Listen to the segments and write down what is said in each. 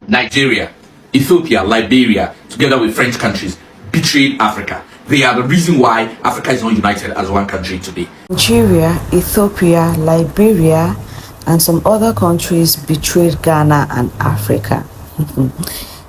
Nigeria, Ethiopia, Liberia, together with French countries, betrayed Africa. They are the reason why Africa is not united as one country today. Nigeria, Ethiopia, Liberia, and some other countries betrayed Ghana and Africa.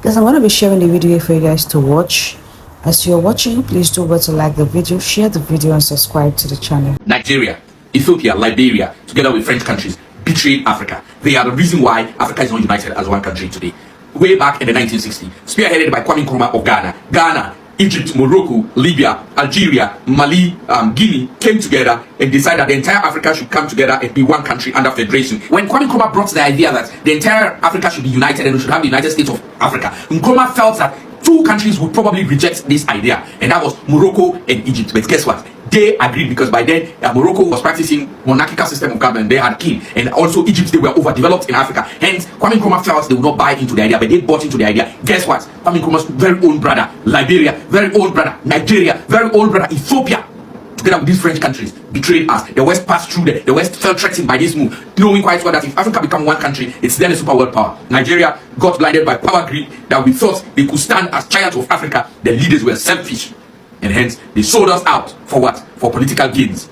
Guys, I'm going to be sharing the video for you guys to watch. As you're watching, please do well to like the video, share the video, and subscribe to the channel. Nigeria, Ethiopia, Liberia, together with French countries, betrayed Africa. They are the reason why Africa is not united as one country today. Way back in the 1960s, spearheaded by Kwame Nkrumah of Ghana, Egypt, Morocco, Libya, Algeria, Mali, Guinea came together and decided that the entire Africa should come together and be one country under federation. When Kwame Nkrumah brought the idea that the entire Africa should be united and we should have the United States of Africa, Nkrumah felt that two countries would probably reject this idea, and that was Morocco and Egypt. But guess what? They agreed, because by then Morocco was practicing monarchical system of government. They had king, and also Egypt, they were overdeveloped in Africa. Hence, Kwame Nkrumah felt they would not buy into the idea, but they bought into the idea. Guess what? Kwame Nkrumah's very own brother, Liberia, very own brother, Nigeria, very own brother, Ethiopia, together with these French countries, betrayed us. The West passed through the West felt threatened by this move, knowing quite well that if Africa become one country, it's then a super world power. Nigeria got blinded by power greed, that we thought they could stand as giants of Africa. The leaders were selfish, and hence they sold us out for what? For political gains.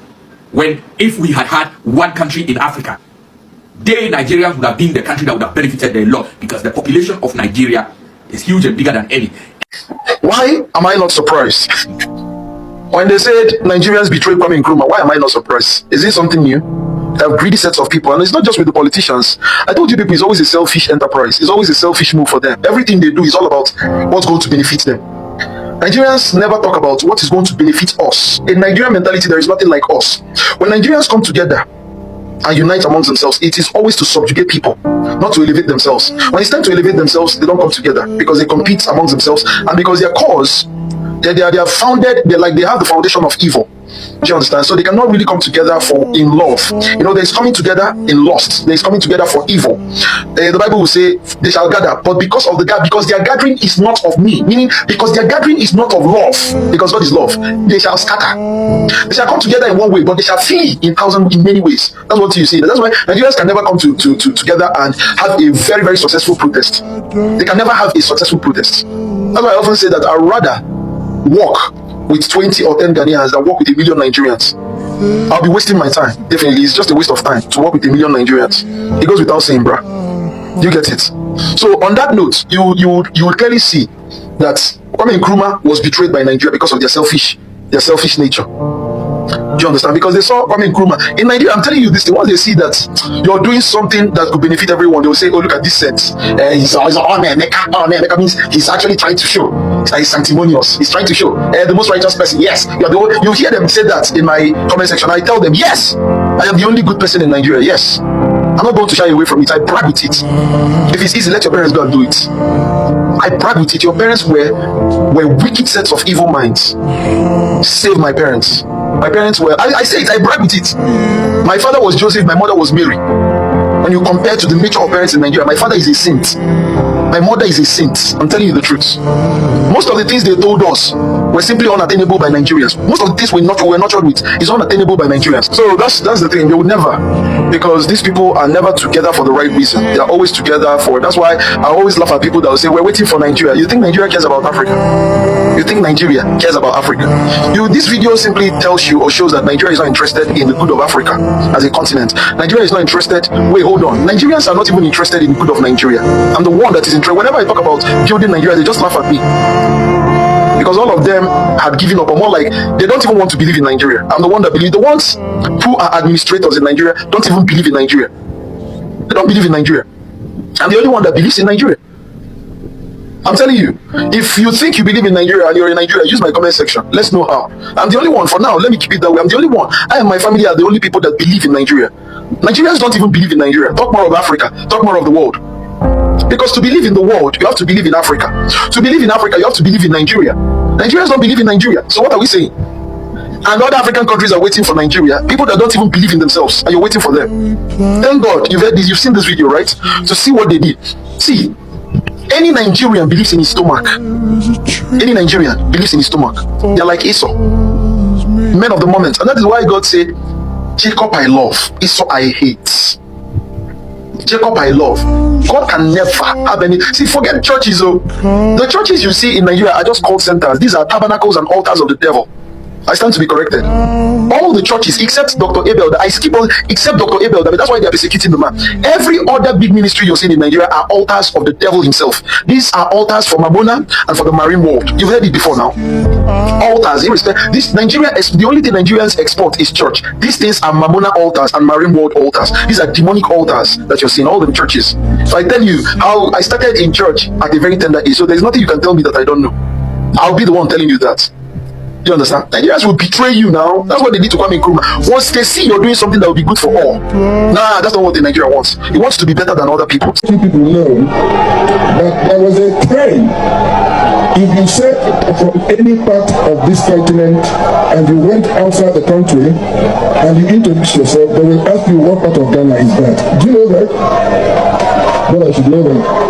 When if we had had one country in Africa, they Nigerians would have been the country that would have benefited a lot, because the population of Nigeria is huge and bigger than any. Why am I not surprised? When they said Nigerians betrayed Kwame Nkrumah, why am I not surprised? Is it something new? They have greedy sets of people, and it's not just with the politicians. I told you people, it's always a selfish enterprise. It's always a selfish move for them. Everything they do is all about what's going to benefit them. Nigerians never talk about what is going to benefit us. In Nigerian mentality, there is nothing like us. When Nigerians come together and unite amongst themselves, it is always to subjugate people, not to elevate themselves. When it's time to elevate themselves, they don't come together, because they compete amongst themselves, and because their cause, they are founded, they have the foundation of evil. Do you understand? So they cannot really come together in love. You know, there's coming together in lust. There's coming together for evil. The Bible will say they shall gather, but because their gathering is not of me, meaning because their gathering is not of love, because God is love, they shall scatter. They shall come together in one way, but they shall flee in many ways. That's what you see. That's why Nigerians can never come together and have a very, very successful protest. They can never have a successful protest. That's why I often say that I'd rather walk with 20 or 10 Ghanaians than work with 1 million Nigerians. I'll be wasting my time. Definitely, it's just a waste of time to work with 1 million Nigerians. It goes without saying, bruh. You get it? So on that note, you will clearly see that Kwame Nkrumah was betrayed by Nigeria because of their selfish nature. Do you understand? Because they saw Kwame Nkrumah in Nigeria. I'm telling you this thing. Once they see that you're doing something that could benefit everyone, they will say, "Oh, look at this sense. He's Mecca means he's actually trying to show. He's sanctimonious. He's trying to show the most righteous person. Yes, you hear them say that in my comment section. I tell them, yes, I am the only good person in Nigeria. Yes, I'm not going to shy away from it. I brag with it. If it's easy, let your parents go and do it. I brag with it. Your parents were wicked sets of evil minds. Save my parents. My parents were, I say it, I brag with it. My father was Joseph, my mother was Mary. When you compare to the nature of parents in Nigeria, my father is a saint. My mother is a saint. I'm telling you the truth. Most of the things they told us were simply unattainable by Nigerians. Most of the things we were nurtured with is unattainable by Nigerians. So that's the thing. They would never, because these people are never together for the right reason. They are always together for. That's why I always laugh at people that will say, "We're waiting for Nigeria." You think Nigeria cares about Africa? You think Nigeria cares about Africa? This video simply tells you or shows that Nigeria is not interested in the good of Africa as a continent. Nigeria is not interested. Wait, hold on. Nigerians are not even interested in the good of Nigeria. I'm the one that is interested. Whenever I talk about building Nigeria, they just laugh at me, because all of them had given up, or more like they don't even want to believe in Nigeria. I'm the one that believes. The ones who are administrators in Nigeria don't even believe in Nigeria. They don't believe in Nigeria. I'm the only one that believes in Nigeria. I'm telling you, if you think you believe in Nigeria and you're in Nigeria, use my comment section. Let's know how. I'm the only one for now. Let me keep it that way. I'm the only one. I and my family are the only people that believe in Nigeria. Nigerians don't even believe in Nigeria. Talk more of Africa. Talk more of the world. Because to believe in the world, you have to believe in Africa. To believe in Africa, you have to believe in Nigeria. Nigerians don't believe in Nigeria. So what are we saying? And other African countries are waiting for Nigeria. People that don't even believe in themselves, and you're waiting for them. Thank God you've heard this, you've seen this video, right? To see what they did. See, any Nigerian believes in his stomach. Any Nigerian believes in his stomach. They're like Esau, men of the moment. And that is why God said, Jacob I love, Esau I hate. Jacob I love, God can never have any. See, forget churches. Oh, the churches you see in Nigeria are just cult centers. These are tabernacles and altars of the devil. I stand to be corrected. All the churches except Dr. Abel, I skip all except Dr. Abel. That's why they are persecuting the man. Every other big ministry you're seeing in Nigeria are altars of the devil himself. These are altars for Mamona and for the marine world. You've heard it before now. Altars, this Nigeria is the only thing Nigerians export is church. These things are Mamona altars and marine world altars. These are demonic altars that you're seeing all the churches. So I tell you how I started in church at a very tender age. So there's nothing you can tell me that I don't know. I'll be the one telling you that. You understand? Nigerians will betray you now. That's what they did to Kwame Nkrumah. Once they see you're doing something that will be good for all. Nah, that's not what the Nigeria wants. He wants to be better than other people. Few people know that there was a trend. If you said from any part of this continent and you went outside the country and you introduce yourself, they will ask you what part of Ghana is that. Do you know that? Well, I should know that.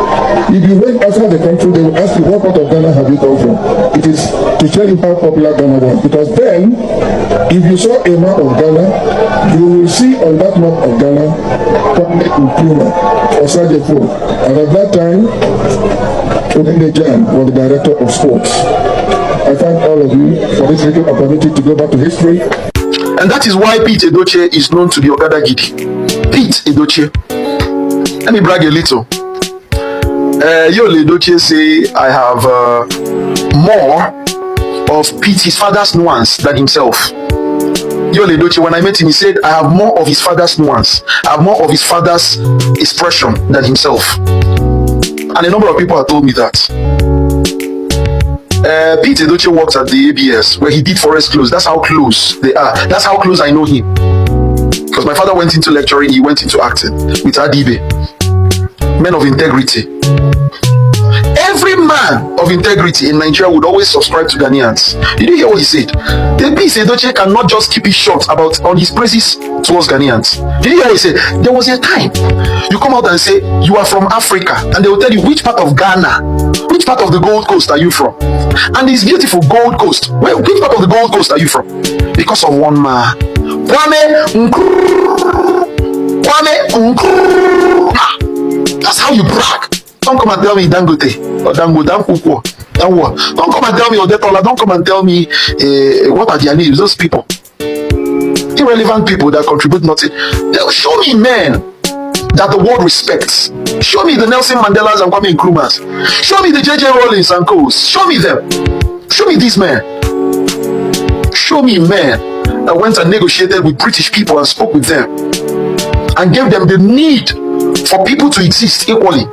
If you went outside the country, they will ask you what part of Ghana have you come from. It is to tell you how popular Ghana was. Because then, if you saw a map of Ghana, you will see on that map of Ghana Kwame Nkrumah or Sajefo. And at that time, Nigerian was the director of sports. I thank all of you for this little opportunity to go back to history. And that is why Pete Edochie is known to be Ogada Gidi. Pete Edochie. Let me brag a little. Yole Edochie say I have more of Pete, his father's nuance, than himself. Yole Edochie, when I met him, he said I have more of his father's nuance, I have more of his father's expression than himself. And a number of people have told me that. Pete Edochie works at the ABS where he did forest close. That's how close they are. That's how close I know him. Because my father went into lecturing, he went into acting with Adibe. Men of integrity. Every man of integrity in Nigeria would always subscribe to Ghanaians. Did you hear what he said? The Pete Edochie cannot just keep it short on his praises towards Ghanaians. Did you hear what he said? There was a time you come out and say you are from Africa, and they will tell you which part of Ghana, which part of the Gold Coast are you from? And this beautiful Gold Coast, which part of the Gold Coast are you from? Because of one man, Kwame Nkrumah. That's how you brag. Don't come and tell me Dangote or Dango. Don't come and tell me Odetola. Don't come and tell me what are their names. Those people, irrelevant people that contribute nothing. They'll show me men that the world respects. Show me the Nelson Mandelas and Kwame Nkrumahs. Show me the JJ Rollins and co's. Show me them. Show me these men. Show me men that went and negotiated with British people and spoke with them and gave them the need for people to exist equally.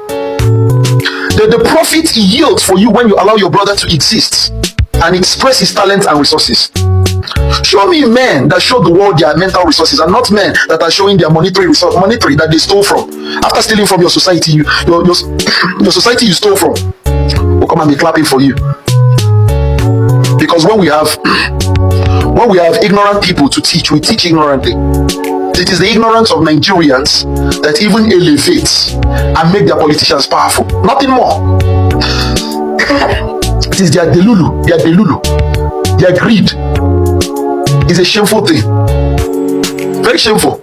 The profit he yields for you when you allow your brother to exist and express his talents and resources. Show me men that show the world their mental resources and not men that are showing their monetary that they stole from. After stealing from your society, your society you stole from will come and be clapping for you. Because when we have ignorant people to teach, we teach ignorantly. It is the ignorance of Nigerians that even elevates and make their politicians powerful. Nothing more. It is their delulu, their greed. Is a shameful thing. Very shameful.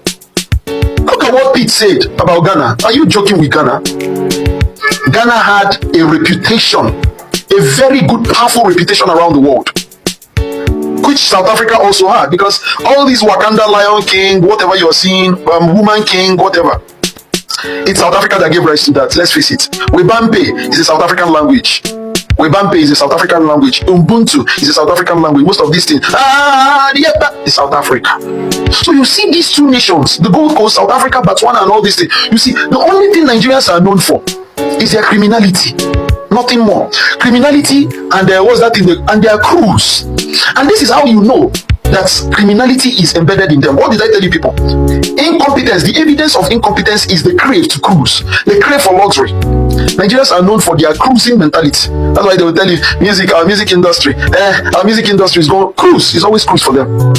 Look at what Pete said about Ghana. Are you joking with Ghana? Ghana had a reputation, a very good, powerful reputation around the world, which South Africa also had, because all these Wakanda Lion King, whatever you're seeing, Woman King, whatever, it's South Africa that gave rise to that. Let's face it. Webampe is a South African language. Webampe is a South African language. Ubuntu is a South African language. Most of these things is South Africa. So you see these two nations, the Gold Coast, South Africa, Botswana, and all these things. You see, the only thing Nigerians are known for is their criminality. Nothing more. Criminality and what's that thing? And their crews. And this is how you know that criminality is embedded in them. What did I tell you people? Incompetence. The evidence of incompetence is the crave to cruise. The crave for luxury. Nigerians are known for their cruising mentality. That's why they will tell you our music industry is going cruise. It's always cruise for them.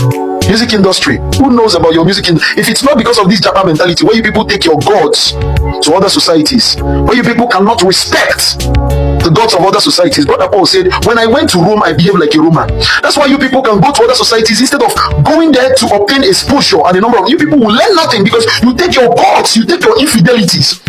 Music industry. Who knows about your music industry? If it's not because of this Japan mentality, where you people take your gods to other societies, where you people cannot respect the gods of other societies. Brother Paul said, when I went to Rome, I behaved like a Roman. That's why you people can go to other societies instead of going there to obtain exposure. And a number of you people will learn nothing because you take your gods, you take your infidelities,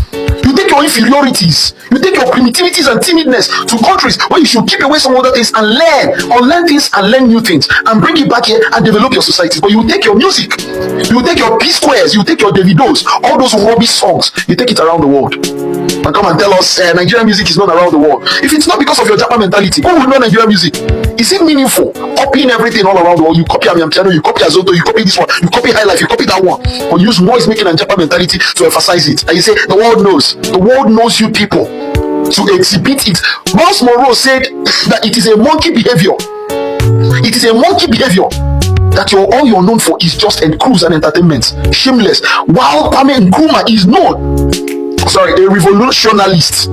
you You take your inferiorities, you take your primitivities and timidness to countries where you should keep away some other things and unlearn things and learn new things and bring it back here and develop your societies. But you take your music, you take your P Squares, you take your Davidos, all those rubbish songs, you take it around the world. And come and tell us Nigerian music is known around the world. If it's not because of your Japan mentality, who will know Nigerian music? Is it meaningful? Copying everything all around the world. You copy Amiampiano, you copy Azoto, you copy this one, you copy High Life, you copy that one. But use noise making and Japan mentality to emphasize it. And you say, the world knows. The world knows you people to exhibit it. Miles Monroe said that it is a monkey behavior. It is a monkey behavior. That all you're known for is just cruise and entertainment. Shameless. While Kwame Nkrumah is known, a revolutionalist.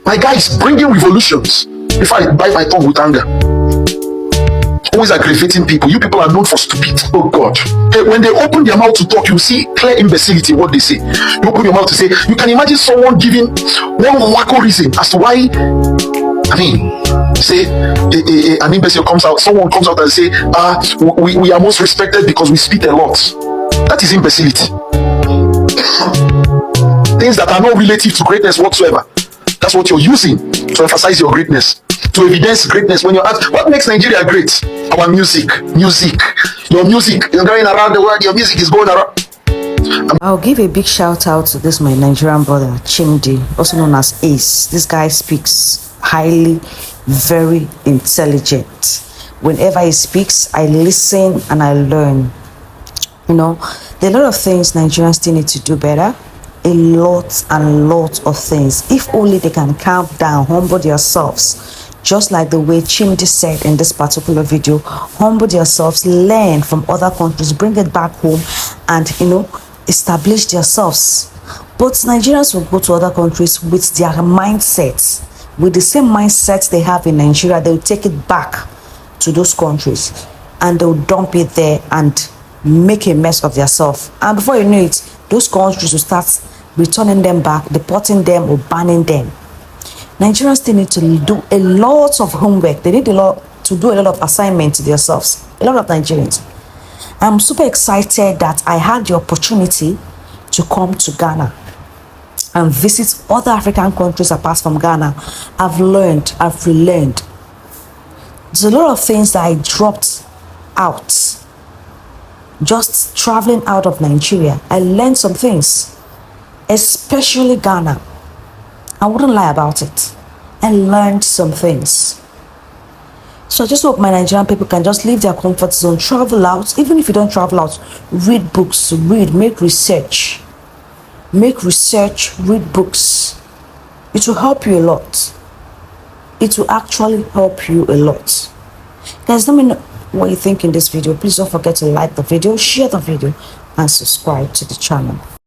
My guy is bringing revolutions. If I bite my tongue with anger, always aggravating people. You people are known for stupid. Oh God. When they open their mouth to talk, you see clear imbecility what they say. You open your mouth to say, you can imagine someone giving one wacko reason as to why. I mean, say an imbecile comes out, someone comes out and say, we are most respected because we speak a lot. That is imbecility. Things that are not relative to greatness whatsoever. That's what you're using to emphasize your greatness, to evidence greatness. When you're asked, what makes Nigeria great? Our music. Your music is going around the world. Your music is going around. I'll give a big shout out to this my Nigerian brother Chimdi, also known as Ace. This guy speaks highly, very intelligent. Whenever he speaks, I listen and I learn. You know, there are a lot of things Nigerians still need to do better. A lot of things. If only they can calm down, humble themselves, just like the way Chimdi said in this particular video. Humble yourselves, learn from other countries, bring it back home, and establish themselves. But Nigerians will go to other countries with their mindsets, with the same mindset they have in Nigeria. They will take it back to those countries and they'll dump it there and make a mess of themselves. And before you know it, those countries will start returning them back, deporting them or banning them. Nigerians still need to do a lot of homework. They need to do a lot of assignments to themselves. A lot of Nigerians. I'm super excited that I had the opportunity to come to Ghana and visit other African countries apart from Ghana. I've relearned. There's a lot of things that I dropped out. Just traveling out of Nigeria, I learned some things, especially Ghana. I wouldn't lie about it. I learned some things. So I just hope my Nigerian people can just leave their comfort zone, travel out. Even if you don't travel out, read books, make research. Read books. It will help you a lot. It will actually help you a lot. Guys, let me know what you think in this video. Please don't forget to like the video, share the video, and subscribe to the channel.